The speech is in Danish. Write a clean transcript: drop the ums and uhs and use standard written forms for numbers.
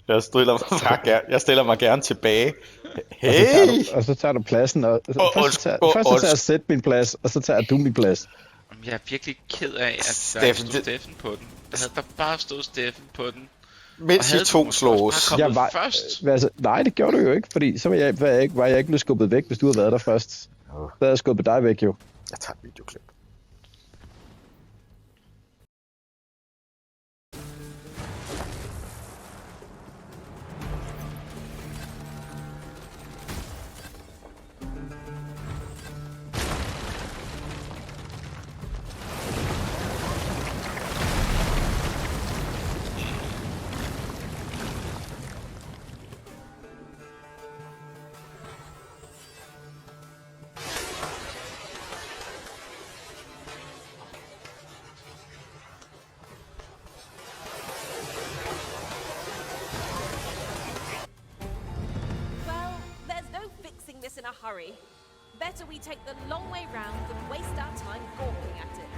Jeg stiller mig gerne tilbage. Hey! Hey! Og så tager du pladsen, og først tager jeg sætte min plads, og så tager du min plads. Jeg er virkelig ked af, at der ikke stod Steffen på den. Havde der bare stået Steffen på den. Mens I to slås. Jeg var først. Altså, nej, det gjorde du jo ikke, fordi så var jeg ikke blevet skubbet væk, hvis du havde været der først. Så havde jeg skubbet dig væk, jo. Jeg tager et videoklip. In a hurry. Better we take the long way round than waste our time gawking at it.